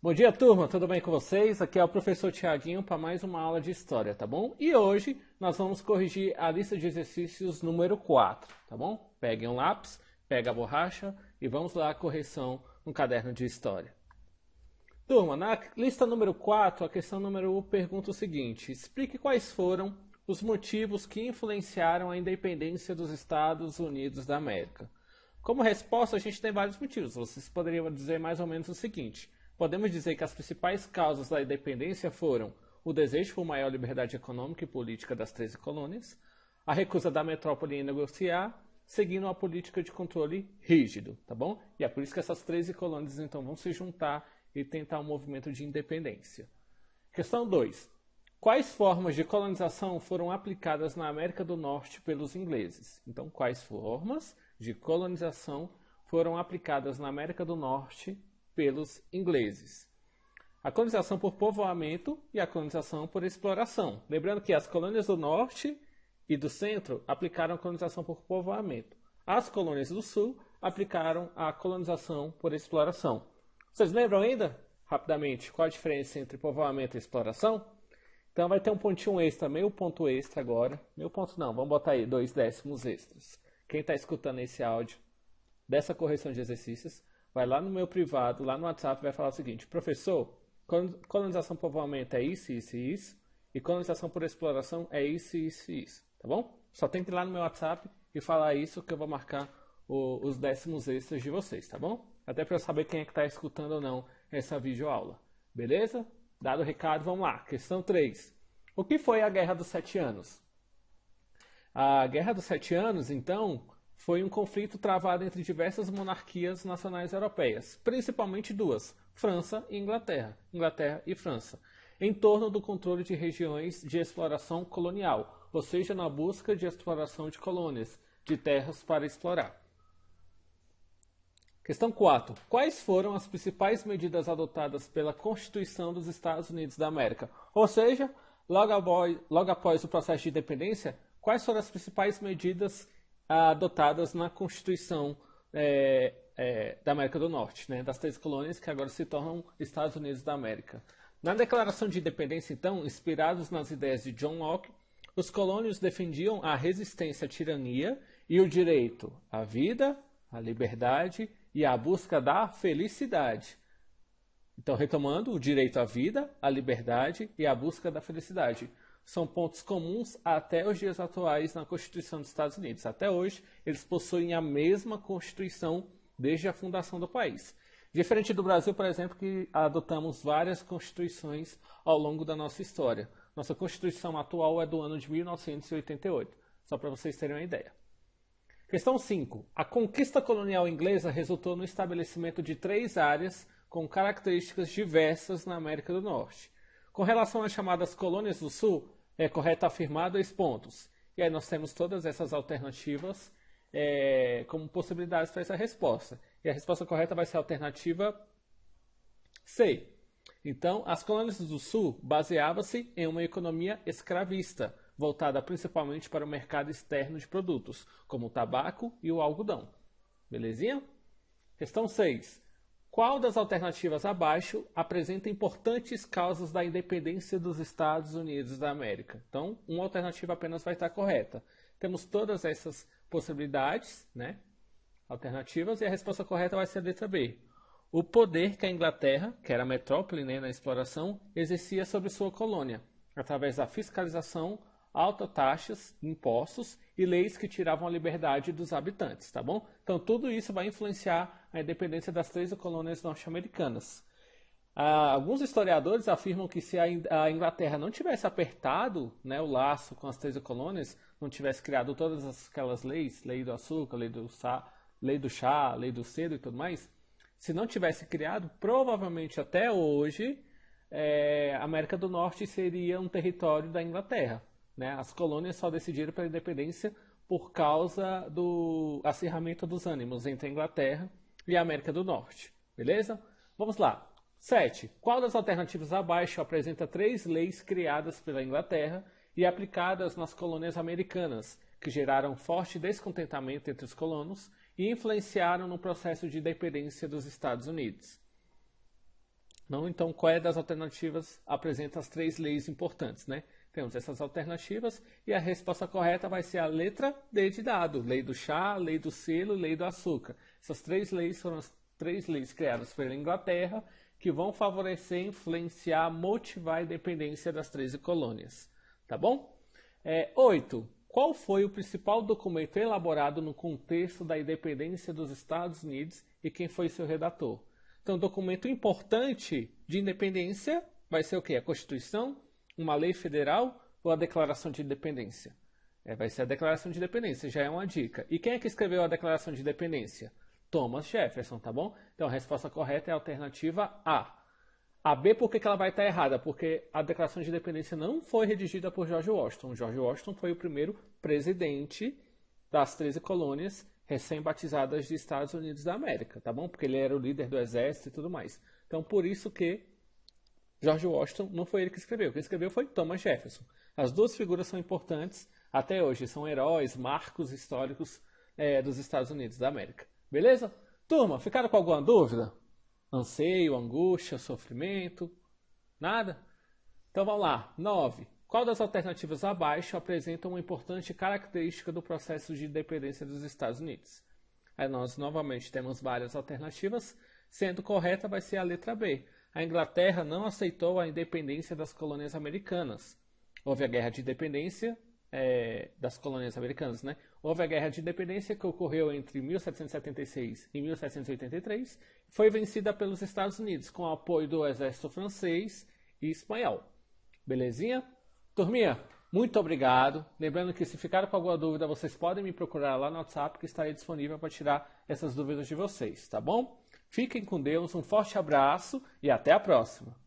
Bom dia, turma, tudo bem com vocês? Aqui é o professor Tiaguinho para mais uma aula de história, tá bom? E hoje nós vamos corrigir a lista de exercícios número 4, tá bom? Peguem um lápis, pega a borracha e vamos lá a correção no caderno de história. Turma, na lista número 4, a questão número 1 pergunta o seguinte: explique quais foram os motivos que influenciaram a independência dos Estados Unidos da América. Como resposta, a gente tem vários motivos. Vocês poderiam dizer mais ou menos o seguinte: podemos dizer que as principais causas da independência foram o desejo por maior liberdade econômica e política das 13 colônias, a recusa da metrópole em negociar, seguindo uma política de controle rígido, tá bom? E é por isso que essas 13 colônias então vão se juntar e tentar um movimento de independência. Questão 2. Quais formas de colonização foram aplicadas na América do Norte pelos ingleses? Então, quais formas de colonização foram aplicadas na América do Norte pelos ingleses? A colonização por povoamento e a colonização por exploração. Lembrando que as colônias do Norte e do Centro aplicaram a colonização por povoamento. As colônias do Sul aplicaram a colonização por exploração. Vocês lembram ainda, rapidamente, qual a diferença entre povoamento e exploração? Então vai ter um pontinho extra, meio ponto extra agora. Meio ponto não, vamos botar aí 2 décimos extras. Quem está escutando esse áudio dessa correção de exercícios, vai lá no meu privado, lá no WhatsApp, vai falar o seguinte: professor, colonização por povoamento é isso, isso e isso, e colonização por exploração é isso, isso e isso, tá bom? Só tem que ir lá no meu WhatsApp e falar isso que eu vou marcar os décimos extras de vocês, tá bom? Até para eu saber quem é que está escutando ou não essa videoaula. Beleza? Dado o recado, vamos lá. Questão 3. O que foi a Guerra dos 7 Anos? A Guerra dos 7 Anos, então, foi um conflito travado entre diversas monarquias nacionais europeias, principalmente duas, França e Inglaterra, Inglaterra e França, em torno do controle de regiões de exploração colonial, ou seja, na busca de exploração de colônias, de terras para explorar. Questão 4. Quais foram as principais medidas adotadas pela Constituição dos Estados Unidos da América? Ou seja, logo após o processo de independência, quais foram as principais medidas adotadas na Constituição da América do Norte, né? Das 3 colônias que agora se tornam Estados Unidos da América? Na Declaração de Independência, então, inspirados nas ideias de John Locke, os colônios defendiam a resistência à tirania e o direito à vida, à liberdade e à busca da felicidade. Então, retomando, o direito à vida, à liberdade e à busca da felicidade. São pontos comuns até os dias atuais na Constituição dos Estados Unidos. Até hoje, eles possuem a mesma Constituição desde a fundação do país. Diferente do Brasil, por exemplo, que adotamos várias constituições ao longo da nossa história. Nossa Constituição atual é do ano de 1988, só para vocês terem uma ideia. Questão 5. A conquista colonial inglesa resultou no estabelecimento de 3 áreas com características diversas na América do Norte. Com relação às chamadas colônias do Sul, é correto afirmar 2 pontos. E aí nós temos todas essas alternativas como possibilidades para essa resposta. E a resposta correta vai ser a alternativa C. Então, as colônias do Sul baseavam-se em uma economia escravista, voltada principalmente para o mercado externo de produtos, como o tabaco e o algodão. Belezinha? Questão 6. Qual das alternativas abaixo apresenta importantes causas da independência dos Estados Unidos da América? Então, uma alternativa apenas vai estar correta. Temos todas essas possibilidades, né? Alternativas, e a resposta correta vai ser a letra B. O poder que a Inglaterra, que era a metrópole, né, na exploração, exercia sobre sua colônia, através da fiscalização, altas taxas, impostos e leis que tiravam a liberdade dos habitantes, tá bom? Então tudo isso vai influenciar a independência das 13 colônias norte-americanas. Alguns historiadores afirmam que se a Inglaterra não tivesse apertado, né, o laço com as 13 colônias, não tivesse criado todas aquelas leis, lei do açúcar, lei do chá, lei do cedo e tudo mais, se não tivesse criado, provavelmente até hoje, a América do Norte seria um território da Inglaterra. Né? As colônias só decidiram pela independência por causa do acirramento dos ânimos entre a Inglaterra e a América do Norte. Beleza? Vamos lá. 7. Qual das alternativas abaixo apresenta 3 leis criadas pela Inglaterra e aplicadas nas colônias americanas, que geraram forte descontentamento entre os colonos e influenciaram no processo de independência dos Estados Unidos? Não, então, qual é das alternativas apresenta as 3 leis importantes, né? Temos essas alternativas e a resposta correta vai ser a letra D de dado. Lei do chá, lei do selo, lei do açúcar. Essas 3 leis foram as 3 leis criadas pela Inglaterra que vão favorecer, influenciar, motivar a independência das 13 colônias. Tá bom? 8. Qual foi o principal documento elaborado no contexto da independência dos Estados Unidos e quem foi seu redator? Então, documento importante de independência vai ser o quê? A Constituição, uma lei federal ou a Declaração de Independência? Vai ser a Declaração de Independência, já é uma dica. E quem é que escreveu a Declaração de Independência? Thomas Jefferson, tá bom? Então, a resposta correta é a alternativa A. A B, por que ela vai estar errada? Porque a Declaração de Independência não foi redigida por George Washington. George Washington foi o primeiro presidente das 13 colônias recém-batizadas de Estados Unidos da América, tá bom? Porque ele era o líder do exército e tudo mais. Então, por isso que George Washington não foi ele que escreveu. Quem escreveu foi Thomas Jefferson. As duas figuras são importantes até hoje. São heróis, marcos históricos dos Estados Unidos da América. Beleza? Turma, ficaram com alguma dúvida? Anseio, angústia, sofrimento? Nada? Então vamos lá. 9. Qual das alternativas abaixo apresenta uma importante característica do processo de independência dos Estados Unidos? Aí nós novamente temos várias alternativas, sendo correta vai ser a letra B. A Inglaterra não aceitou a independência das colônias americanas. Houve a Guerra de Independência das colônias americanas, né? Houve a Guerra de Independência que ocorreu entre 1776 e 1783, foi vencida pelos Estados Unidos com o apoio do exército francês e espanhol. Belezinha? Turminha, muito obrigado. Lembrando que se ficaram com alguma dúvida, vocês podem me procurar lá no WhatsApp que estarei disponível para tirar essas dúvidas de vocês, tá bom? Fiquem com Deus, um forte abraço e até a próxima!